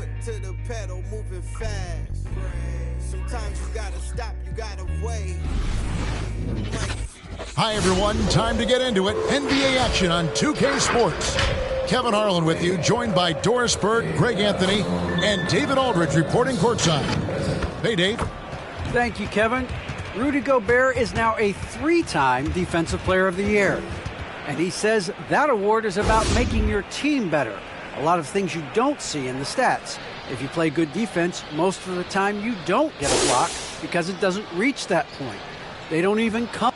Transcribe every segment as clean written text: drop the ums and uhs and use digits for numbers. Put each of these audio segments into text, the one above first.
foot to the pedal, moving fast. Sometimes you gotta stop, you gotta wait. Hi, everyone. Time to get into it. NBA action on 2K Sports. Kevin Harlan with you, joined by Doris Burke, Greg Anthony, and David Aldridge reporting courtside. Hey, Dave. Thank you, Kevin. Rudy Gobert is now a 3-time Defensive Player of the Year. And he says that award is about making your team better. A lot of things you don't see in the stats. If you play good defense, most of the time you don't get a block because it doesn't reach that point. They don't even come.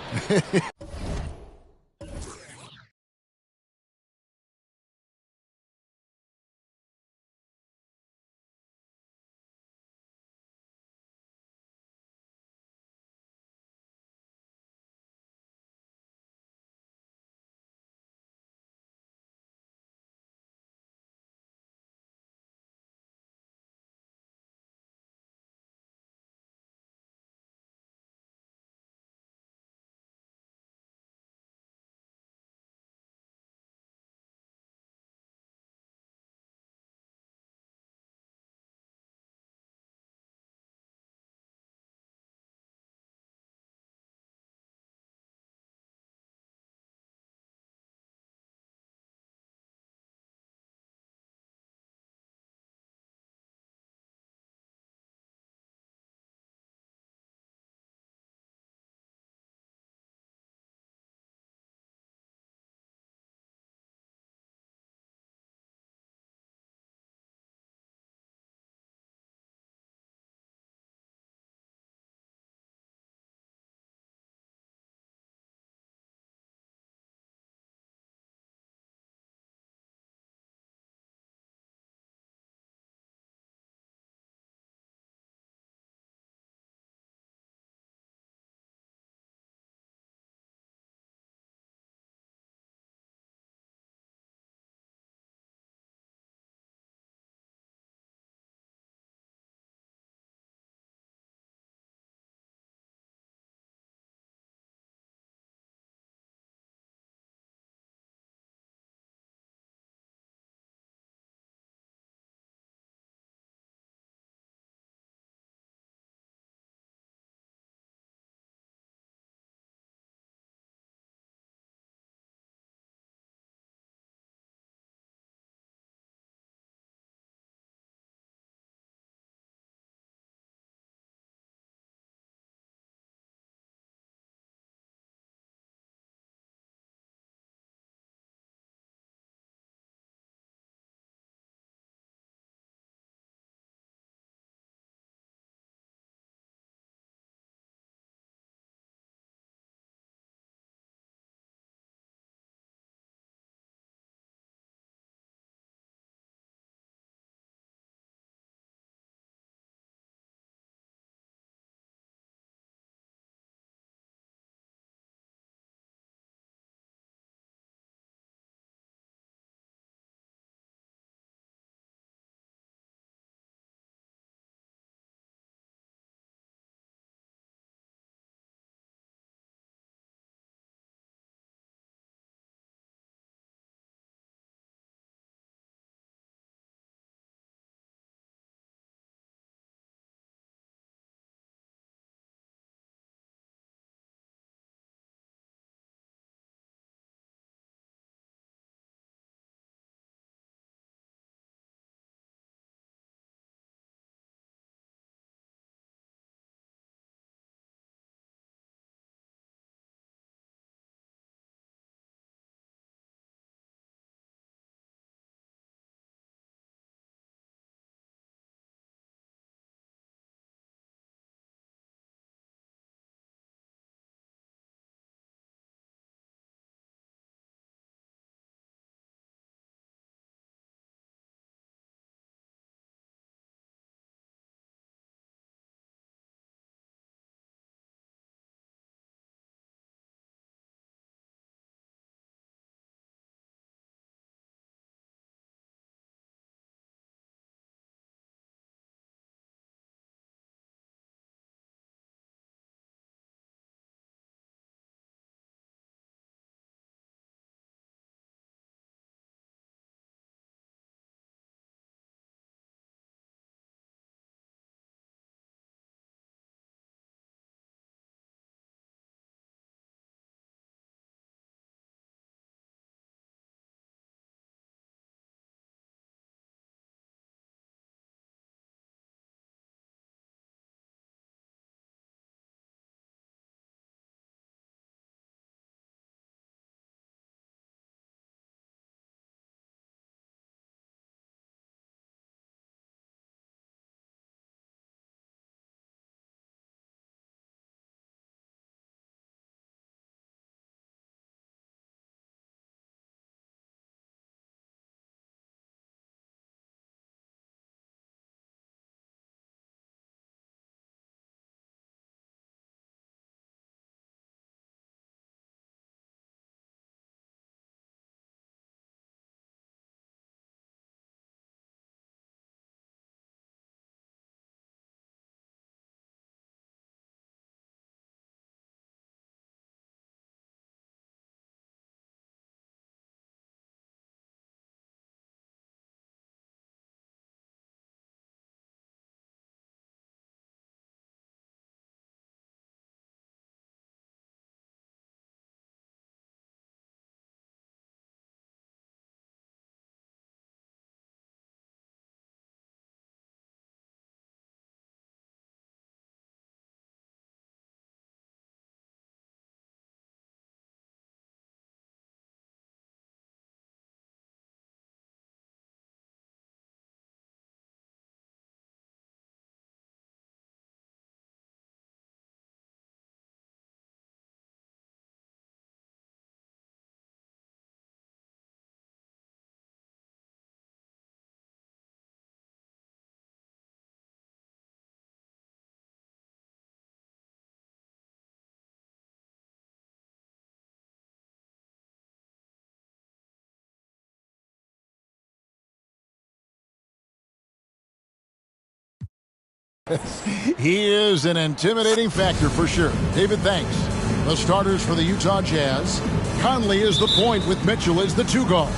He is an intimidating factor for sure. David, thanks. The starters for the Utah Jazz. Conley is the point with Mitchell as the 2 guard.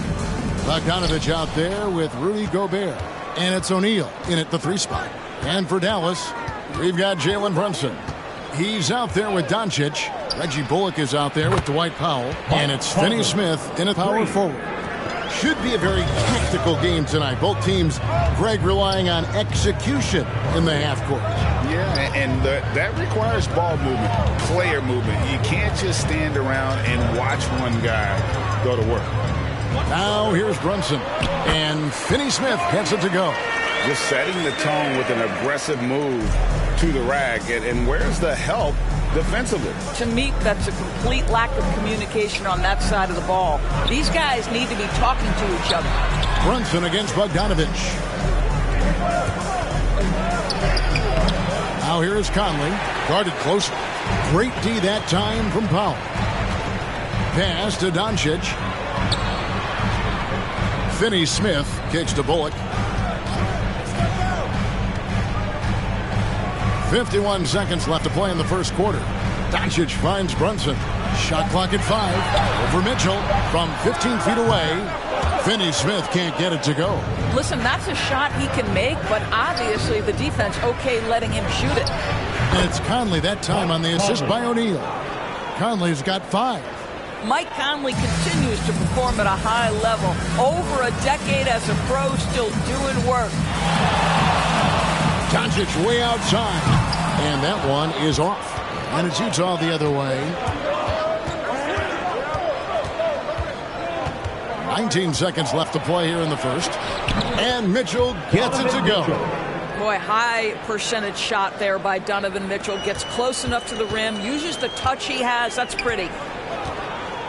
Bogdanovich out there with Rudy Gobert. And it's O'Neal in at the 3 spot. And for Dallas, we've got Jalen Brunson. He's out there with Doncic. Reggie Bullock is out there with Dwight Powell. And it's Finney Smith in at power forward. Should be a very tactical game tonight. Both teams, Greg, relying on execution in the half court. Yeah, and that requires ball movement, player movement. You can't just stand around and watch one guy go to work. Now here's Brunson. And Finney Smith gets it to go. Just setting the tone with an aggressive move to the rack. And where's the help defensively? To me, that's a complete lack of communication on that side of the ball. These guys need to be talking to each other. Brunson against Bogdanovich. Now here is Conley. Guarded close. Great D that time from Powell. Pass to Doncic. Finney Smith kicks to Bullock. 51 seconds left to play in the first quarter. Doncic finds Brunson. Shot clock at 5. Over Mitchell from 15 feet away. Finney Smith can't get it to go. Listen, that's a shot he can make, but obviously the defense okay letting him shoot it. And it's Conley that time on the assist by O'Neal. Conley's got 5. Mike Conley continues to perform at a high level. Over a decade as a pro, still doing work. Doncic way outside. And that one is off. And it's Utah the other way. 19 seconds left to play here in the first. And Mitchell gets it to go. Boy, high percentage shot there by Donovan Mitchell. Gets close enough to the rim. Uses the touch he has. That's pretty.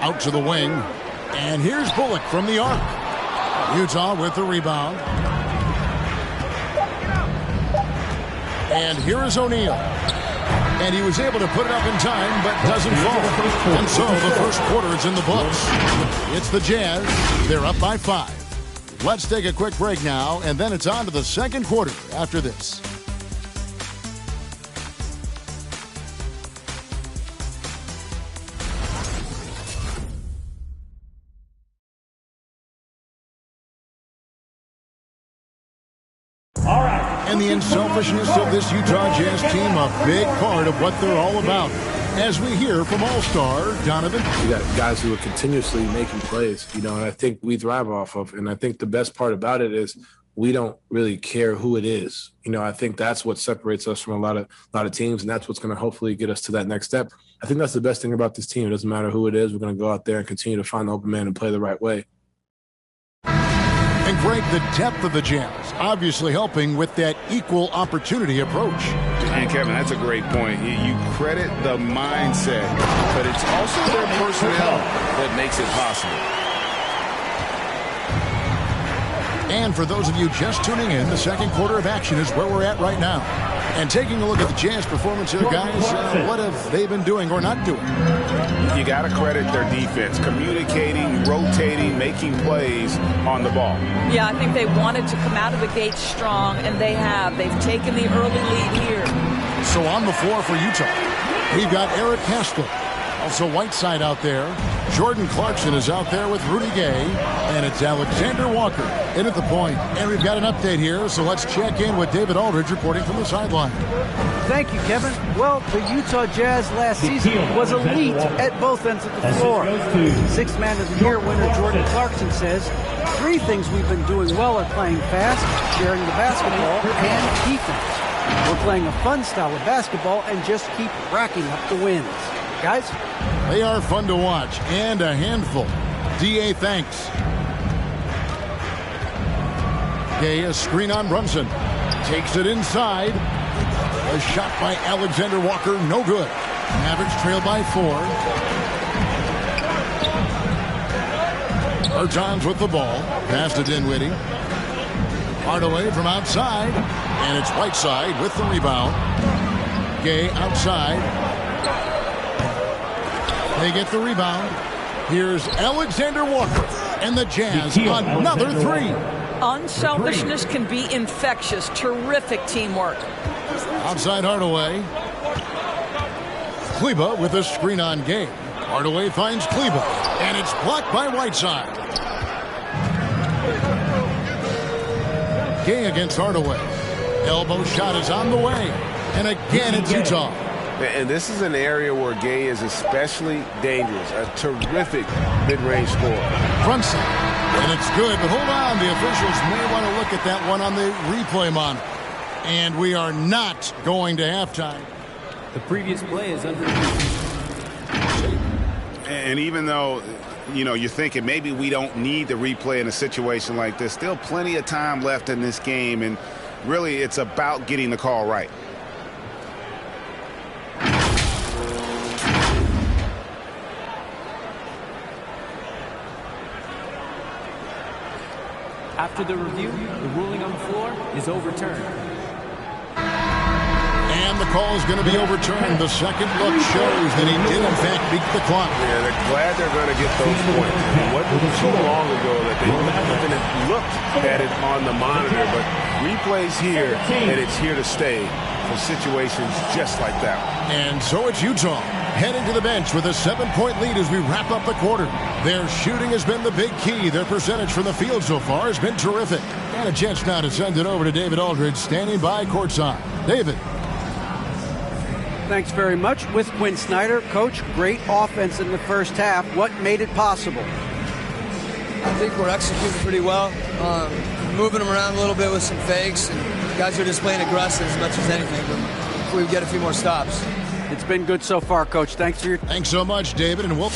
Out to the wing. And here's Bullock from the arc. Utah with the rebound. And here is O'Neal. And he was able to put it up in time, but doesn't fall. And so the first quarter is in the books. It's the Jazz. They're up by 5. Let's take a quick break now, and then it's on to the second quarter after this. And the unselfishness of this Utah Jazz team, a big part of what they're all about. As we hear from All-Star Donovan. You got guys who are continuously making plays, and I think we thrive off of. And I think the best part about it is we don't really care who it is. I think that's what separates us from a lot of teams, and that's what's going to hopefully get us to that next step. I think that's the best thing about this team. It doesn't matter who it is. We're going to go out there and continue to find the open man and play the right way. And Greg, the depth of the Jazz obviously helping with that equal opportunity approach. And Kevin, that's a great point. You credit the mindset, but it's also their personnel that makes it possible. And for those of you just tuning in, the second quarter of action is where we're at right now. And taking a look at the Jazz performance here, guys, what have they been doing or not doing? You got to credit their defense, communicating, rotating, making plays on the ball. Yeah, I think they wanted to come out of the gate strong, and they have. They've taken the early lead here. So on the floor for Utah, we've got Eric Castro. Also Whiteside out there. Jordan Clarkson is out there with Rudy Gay. And it's Alexander Walker in at the point. And we've got an update here, so let's check in with David Aldridge reporting from the sideline. Thank you, Kevin. Well, the Utah Jazz last season was elite at both ends of the floor. Sixth Man of the Year winner Jordan Clarkson says, 3 things we've been doing well are playing fast, sharing the basketball, and defense. We're playing a fun style of basketball and just keep racking up the wins. Guys? They are fun to watch and a handful. D.A. thanks. Gay, a screen on Brunson. Takes it inside. A shot by Alexander Walker, no good. Mavericks trail by 4. Bertans with the ball. Pass to Dinwiddie. Hardaway from outside. And it's Whiteside with the rebound. Gay outside. They get the rebound. Here's Alexander Walker. And the Jazz another 3. Unselfishness can be infectious. Terrific teamwork. Outside Hardaway. Kleber with a screen on Gay. Hardaway finds Kleber, and it's blocked by Whiteside. Gay against Hardaway. Elbow shot is on the way. And again, it's Utah. And this is an area where Gay is especially dangerous. A terrific mid-range scorer. Brunson. And it's good, but hold on. The officials may want to look at that one on the replay monitor. And we are not going to halftime. The previous play is under. And even though, you're thinking maybe we don't need the replay in a situation like this, still plenty of time left in this game. And really, it's about getting the call right. After the review, the ruling on the floor is overturned. And the call is going to be overturned. The second look shows that he did, in fact, beat the clock. Yeah, they're glad they're going to get those points. It wasn't too long ago that they even looked at it on the monitor, but replays here, and it's here to stay for situations just like that. And so it's Utah heading to the bench with a 7-point lead as we wrap up the quarter. Their shooting has been the big key. Their percentage from the field so far has been terrific. And a chance now to send it over to David Aldridge, standing by courtside. David. Thanks very much. With Quinn Snyder, Coach, great offense in the first half. What made it possible? I think we're executing pretty well. Moving them around a little bit with some fakes. And guys are just playing aggressive as much as anything. But if we get a few more stops. It's been good so far, Coach. Thanks for your... Thanks so much, David. And we'll...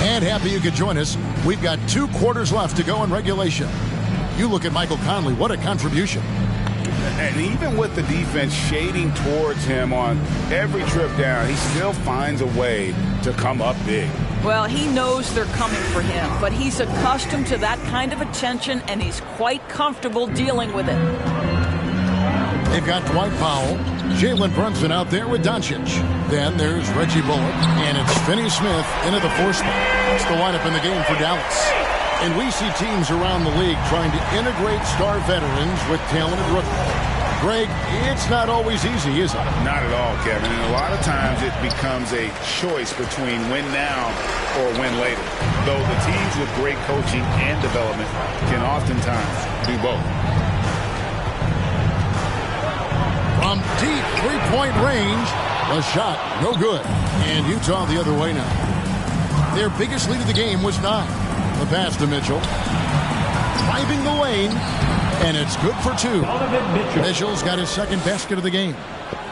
And happy you could join us. We've got 2 quarters left to go in regulation. You look at Michael Conley. What a contribution. And even with the defense shading towards him on every trip down, he still finds a way to come up big. Well, he knows they're coming for him, but he's accustomed to that kind of attention, and he's quite comfortable dealing with it. They've got Dwight Powell, Jalen Brunson out there with Doncic. Then there's Reggie Bullock, and it's Finney Smith into the 4th spot. That's the lineup in the game for Dallas. And we see teams around the league trying to integrate star veterans with talented rookies. Greg, it's not always easy, is it? Not at all, Kevin. And a lot of times it becomes a choice between win now or win later. Though the teams with great coaching and development can oftentimes do both. From deep three-point range, the shot no good. And Utah the other way now. Their biggest lead of the game was 9. The pass to Mitchell. Driving the lane. And it's good for 2. Mitchell's got his second basket of the game.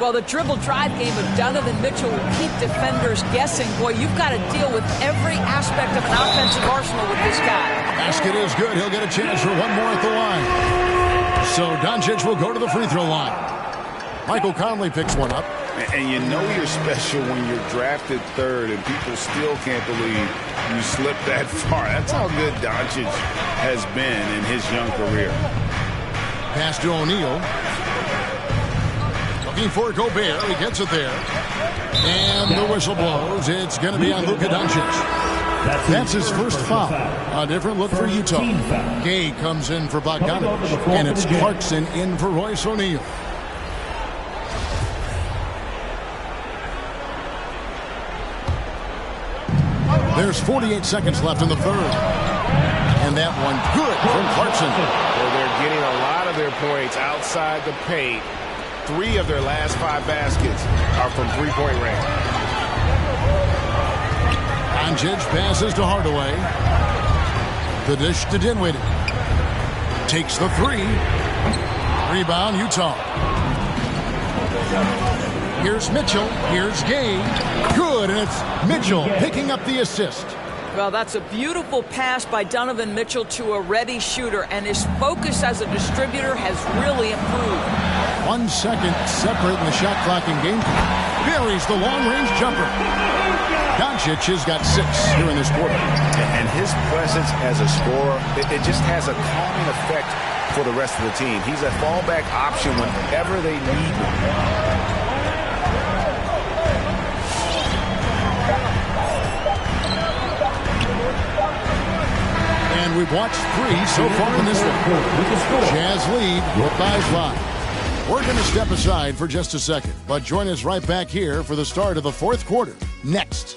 Well, the dribble drive game of Donovan Mitchell will keep defenders guessing. Boy, you've got to deal with every aspect of an offensive arsenal with this guy. Basket is good. He'll get a chance for one more at the line. So Doncic will go to the free throw line. Michael Conley picks one up. And you know you're special when you're drafted 3rd and people still can't believe you slipped that far. That's how good Doncic has been in his young career. Pass to O'Neal. Looking for Gobert. He gets it there. And the whistle blows. It's going to be on Luka Doncic. That's his first foul. A different look for Utah. Gay comes in for Bogdanovich. And it's Clarkson in for Royce O'Neal. There's 48 seconds left in the 3rd. And that one good from Clarkson. Well, they're getting a lot of their points outside the paint. 3 of their last 5 baskets are from three-point range. Doncic passes to Hardaway. The dish to Dinwiddie. Takes the 3. Rebound, Utah. Here's Mitchell. Here's Gay. Good, and it's Mitchell picking up the assist. Well, that's a beautiful pass by Donovan Mitchell to a ready shooter, and his focus as a distributor has really improved. 1 second separating the shot clock in game. Buries the long-range jumper. Doncic has got 6 here in this quarter. And his presence as a scorer, it just has a calming effect for the rest of the team. He's a fallback option whenever they need him. And we've watched 3 so far in this one. Jazz lead with 5-5. We're going to step aside for just a second, but join us right back here for the start of the 4th quarter. Next.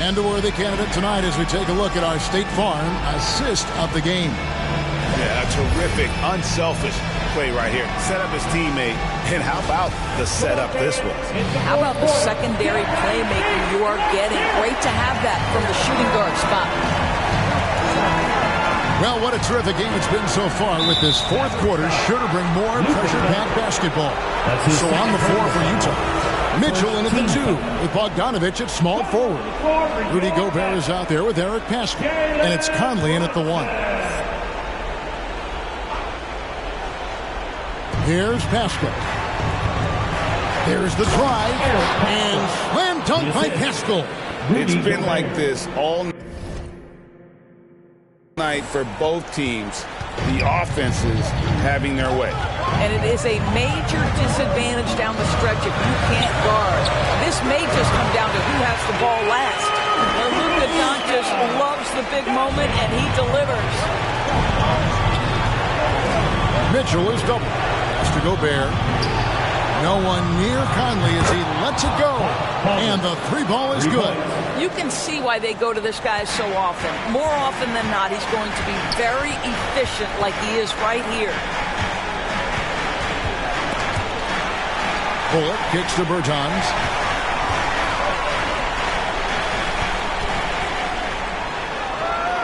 And a worthy candidate tonight as we take a look at our State Farm assist of the game. Yeah, a terrific, unselfish play right here. Set up his teammate, and how about the setup this was? How about the secondary playmaker you are getting? Great to have that from the shooting guard spot. Well, what a terrific game it's been so far with this 4th quarter. Sure to bring more pressure-packed basketball. So on the floor for Utah, Mitchell in at the 2 with Bogdanovich at small forward. Rudy Gobert is out there with Eric Paschall. And it's Conley in at the 1. Here's Paschall. There's the drive. And slam dunk by Paschall. It's been like this all night for both teams. The offenses having their way. And it is a major disadvantage down the stretch if you can't guard. This may just come down to who has the ball last. Well, Luka Doncic loves the big moment, and he delivers. Mitchell is double. Pass to Gobert. No one near Conley as he lets it go. And the 3 ball is good. You can see why they go to this guy so often. More often than not, he's going to be very efficient like he is right here. Bullock kicks to Bertans.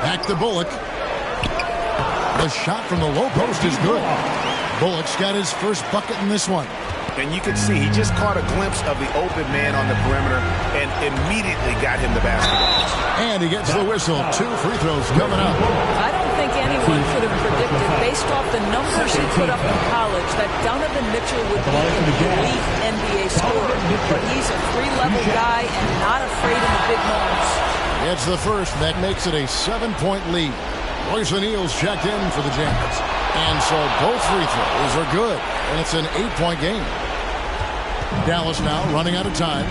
Back to Bullock. The shot from the low post is good. Bullock's got his first bucket in this one. And you can see he just caught a glimpse of the open man on the perimeter and immediately got him the basketball. And he gets the whistle. 2 free throws coming up. I don't think anyone could have predicted, based off the numbers he put up in college, that Donovan Mitchell would be an elite NBA scorer. But he's a 3-level guy and not afraid of the big moments. It's the first. That makes it a 7-point lead. Royce O'Neal's checked in for the Jazz. And so both free throws are good. And it's an 8-point game. Dallas now running out of time.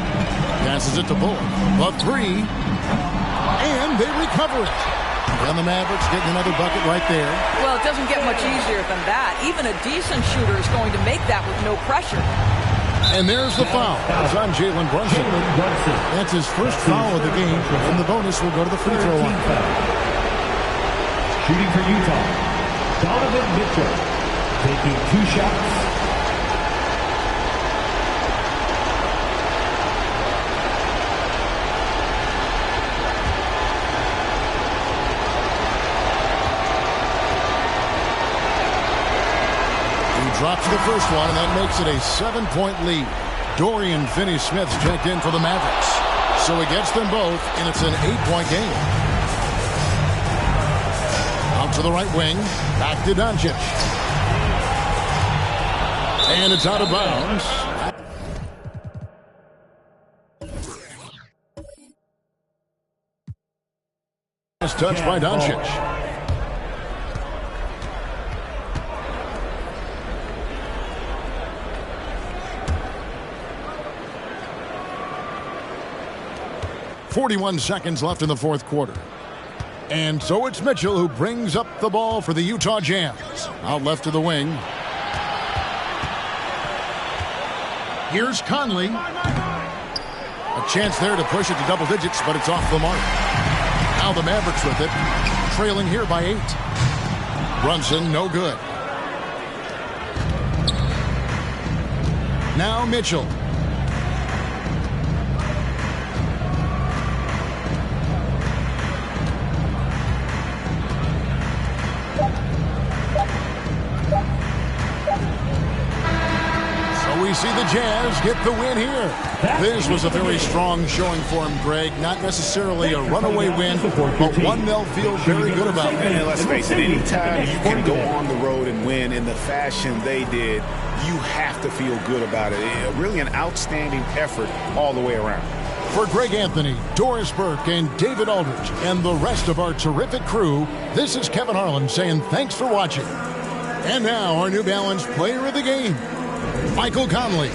Passes it to Bullock. The 3. And they recover it. And the Mavericks getting another bucket right there. Well, it doesn't get much easier than that. Even a decent shooter is going to make that with no pressure. And there's the foul. It's on Jalen Brunson. That's his first foul of the game. And the bonus will go to the free throw line. Shooting for Utah, Donovan Mitchell, taking 2 shots. He drops the first one, and that makes it a 7-point lead. Dorian Finney-Smith's checked in for the Mavericks. So he gets them both, and it's an 8-point game. To the right wing, back to Doncic. And it's out of bounds. It's touched by Doncic. .41 seconds left in the 4th quarter. And so it's Mitchell who brings up the ball for the Utah Jazz. Out left to the wing. Here's Conley. A chance there to push it to double digits, but it's off the mark. Now the Mavericks with it, trailing here by 8. Brunson, no good. Now Mitchell. see the Jazz get the win here. This was a very strong showing for him, Greg. Not necessarily a runaway win, but one they'll feel very good about. And let's face it, anytime you can go on the road and win in the fashion they did, you have to feel good about it. Really an outstanding effort all the way around. For Greg Anthony, Doris Burke, and David Aldridge, and the rest of our terrific crew, this is Kevin Harlan saying thanks for watching. And now our New Balance player of the game, Michael Conley.